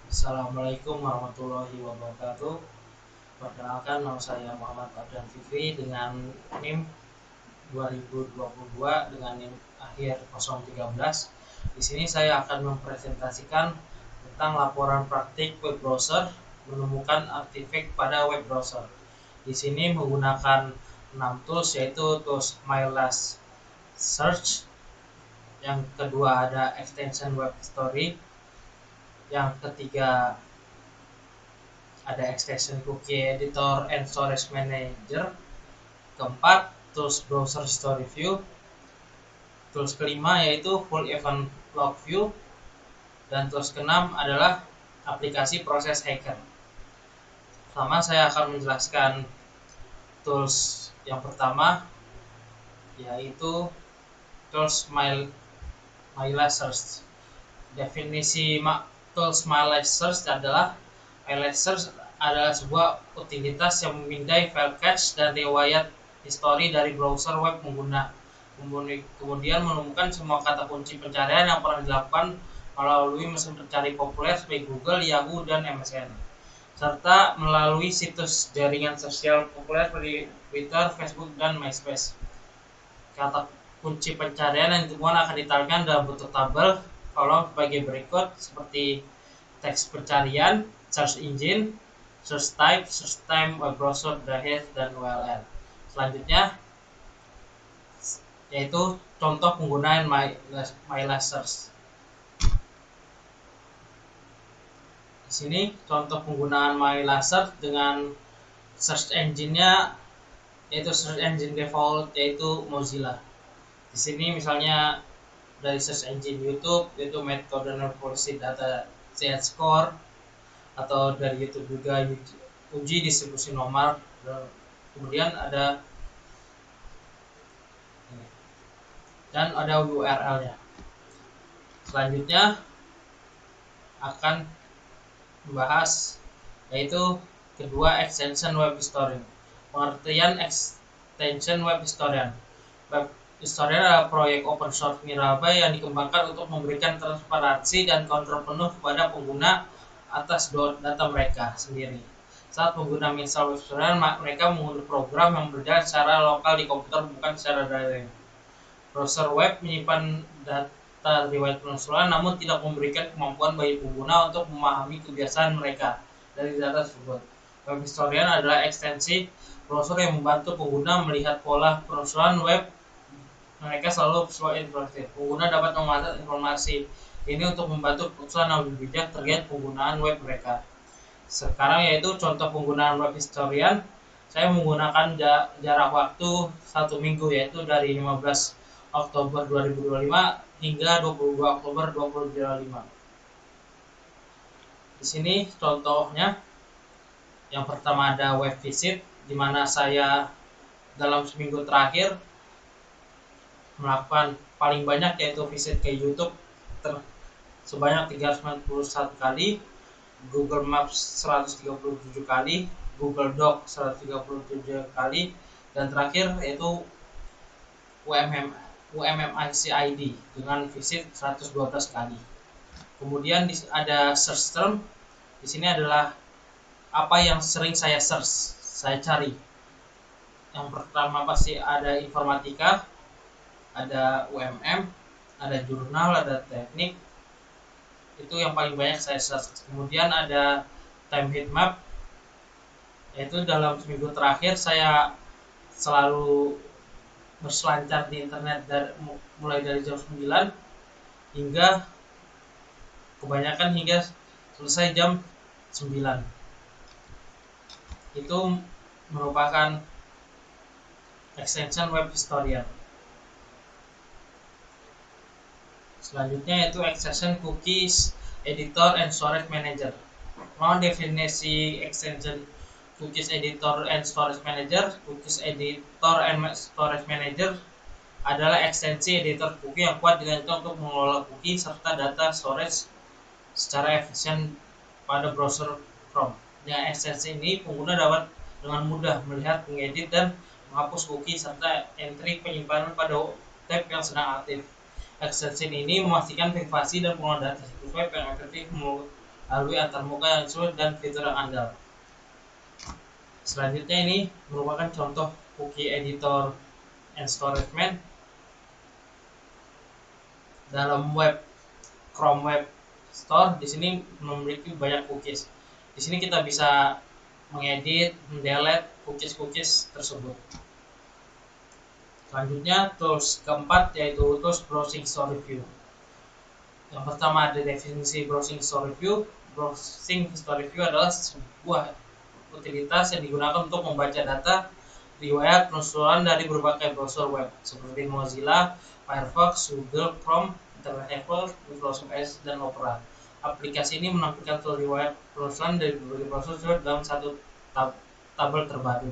Assalamualaikum warahmatullahi wabarakatuh. Perkenalkan, nama saya Muhammad Abdan Fikri dengan NIM 2022 dengan NIM akhir 013. Di sini saya akan mempresentasikan tentang laporan praktik web browser menemukan artefak pada web browser. Di sini menggunakan 6 tools, yaitu tools My-Search, yang kedua ada extension web story, yang ketiga ada extension cookie editor and storage manager, keempat tools browser history view, tools kelima yaitu full event log view, dan tools keenam adalah aplikasi proses hacker. Pertama saya akan menjelaskan tools yang pertama, yaitu tools My-Search. Definisi tools My-Search adalah My-Search adalah sebuah utilitas yang memindai file cache dan riwayat histori dari browser web pengguna, kemudian menemukan semua kata kunci pencarian yang pernah dilakukan melalui mesin pencari populer seperti Google, Yahoo, dan MSN, serta melalui situs jaringan sosial populer seperti Twitter, Facebook, dan MySpace. Kata kunci pencarian yang ditemukan akan ditampilkan dalam bentuk tabel kolom sebagai berikut, seperti teks pencarian, search engine, search type, search time, web browser, database, dan URL. Selanjutnya yaitu contoh penggunaan My-Search. Di sini contoh penggunaan My-Search dengan search engine-nya, yaitu search engine default yaitu Mozilla. Di sini misalnya dari search engine YouTube yaitu metode policy data Z-score, atau dari YouTube juga uji distribusi nomor. Kemudian ada URL-nya. Selanjutnya akan membahas yaitu kedua, extension web historian. Pengertian extension web historian. Web historian adalah proyek open source nirlaba yang dikembangkan untuk memberikan transparansi dan kontrol penuh kepada pengguna atas data mereka sendiri. Saat pengguna menginstal web historian, mereka mengunduh program yang berjalan secara lokal di komputer, bukan secara daring. Browser web menyimpan data riwayat penelusuran, namun tidak memberikan kemampuan bagi pengguna untuk memahami kebiasaan mereka dari data tersebut. Web historian adalah ekstensi browser yang membantu pengguna melihat pola penelusuran web mereka selalu sesuai informasi. Pengguna dapat memanfaatkan informasi ini untuk membantu keputusan yang lebih bijak terkait penggunaan web mereka. Sekarang yaitu contoh penggunaan web historian. Saya menggunakan jarak waktu 1 minggu, yaitu dari 15 Oktober 2025 hingga 22 Oktober 2025. Di sini contohnya, yang pertama ada web visit, di mana saya dalam seminggu terakhir melakukan paling banyak yaitu visit ke YouTube sebanyak 391 kali, Google Maps 137 kali, Google Doc 137 kali, dan terakhir yaitu UMMICID dengan visit 112 kali. Kemudian ada search term. Di sini adalah apa yang sering saya search, saya cari. Yang pertama pasti ada informatika, ada UMM, ada jurnal, ada teknik. Itu yang paling banyak saya search. Kemudian ada time heat map, yaitu dalam seminggu terakhir saya selalu berselancar di internet mulai dari jam 9 hingga kebanyakan hingga selesai jam 9. Itu merupakan extension web historian. Selanjutnya yaitu extension cookies editor and storage manager. Mau definisi extension cookies editor and storage manager. Cookies editor and storage manager adalah ekstensi editor cookie yang kuat dirancang untuk mengelola cookie serta data storage secara efisien pada browser Chrome. Dengan ekstensi ini, pengguna dapat dengan mudah melihat, mengedit, dan menghapus cookie serta entry penyimpanan pada tab yang sedang aktif. Ekstensi ini memastikan privasi dan pengelolaan data situs web yang efektif melalui antarmuka yang sulit dan fitur yang andal. Selanjutnya ini merupakan contoh cookie editor and storage man dalam web Chrome Web Store. Di sini memiliki banyak cookies. Di sini kita bisa mengedit, mendelete cookies tersebut. Selanjutnya tools keempat yaitu tools browsing history view. Yang pertama ada definisi browsing history view. Browsing history view adalah sebuah utilitas yang digunakan untuk membaca data riwayat penelusuran dari berbagai browser web seperti Mozilla, Firefox, Google Chrome, Internet Explorer, Microsoft Edge, dan Opera. Aplikasi ini menampilkan seluruh riwayat penelusuran dari berbagai browser dalam satu tabel terpadu.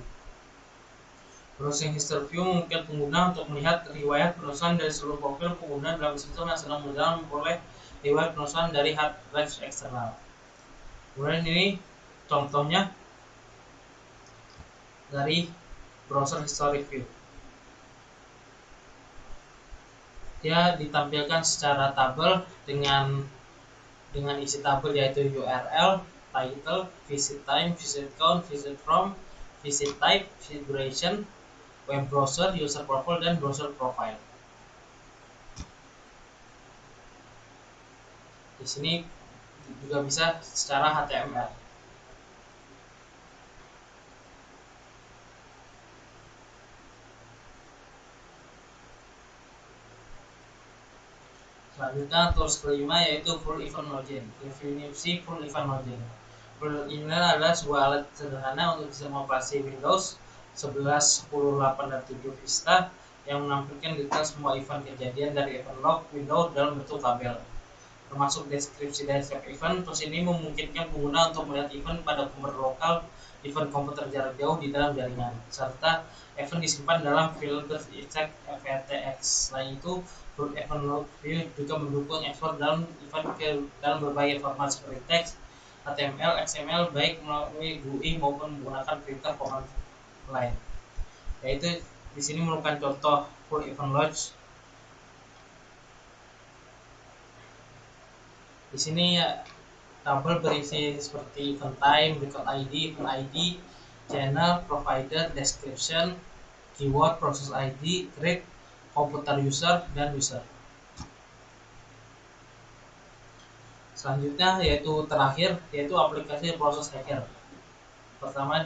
Browsing history view memungkinkan pengguna untuk melihat riwayat penelusuran dari seluruh profil pengguna dalam sistem yang sedang berjalan memperoleh riwayat penelusuran dari hard drive eksternal. Kemudian ini contohnya dari browser history view. Dia ditampilkan secara tabel dengan isi tabel yaitu URL, title, visit time, visit count, visit from, visit type, visit duration, web browser, user profile, dan browser profile. Di sini juga bisa secara HTML. Selanjutnya tools kelima yaitu full event login. Definisi full event login. Full event adalah sebuah alat sederhana untuk bisa mengoperasi Windows 11, 10, 8, dan 7 Vista yang menampilkan detail semua event kejadian dari event log Windows dalam bentuk tabel. Termasuk deskripsi dari setiap event. Tools ini memungkinkan pengguna untuk melihat event pada komputer lokal, event komputer jarak jauh di dalam jaringan, serta event disimpan dalam folder check FATX. Selain itu, Full Event Log View juga mendukung ekspor dalam event ke dalam berbagai format seperti teks, HTML, XML, baik melalui GUI maupun menggunakan printer command lain. Yaitu di sini merupakan contoh Full Event Log. Di sini ya, tabel berisi seperti event time, record ID, event ID, channel, provider, description, keyword, process ID, grid, komputer user, dan user. Selanjutnya terakhir yaitu aplikasi proses hacker. Pertama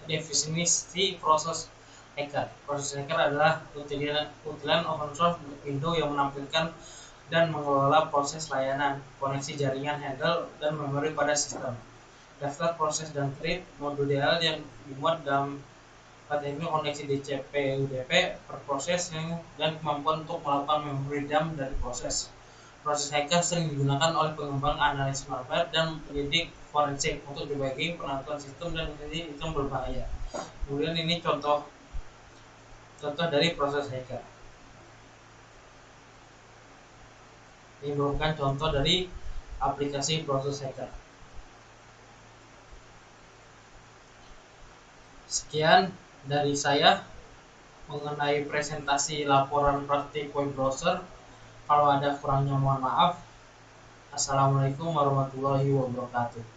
definisi proses hacker. Proses hacker adalah utilan open source Windows yang menampilkan dan mengelola proses layanan, koneksi jaringan, handle, dan memori pada sistem. Daftar proses dan thread modul DLL yang dimuat dalam teknik koneksi DCP UDP per proses dan kemampuan untuk melakukan memory dump dari proses. Proses hacker sering digunakan oleh pengembang analis malware dan penyidik forensik untuk berbagai penentuan sistem dan menjadi sistem berbahaya. Kemudian ini contoh dari proses hacker. Ini merupakan contoh dari aplikasi proses hacker. Sekian dari saya mengenai presentasi laporan praktik web browser. Kalau ada kurangnya mohon maaf. Assalamualaikum warahmatullahi wabarakatuh.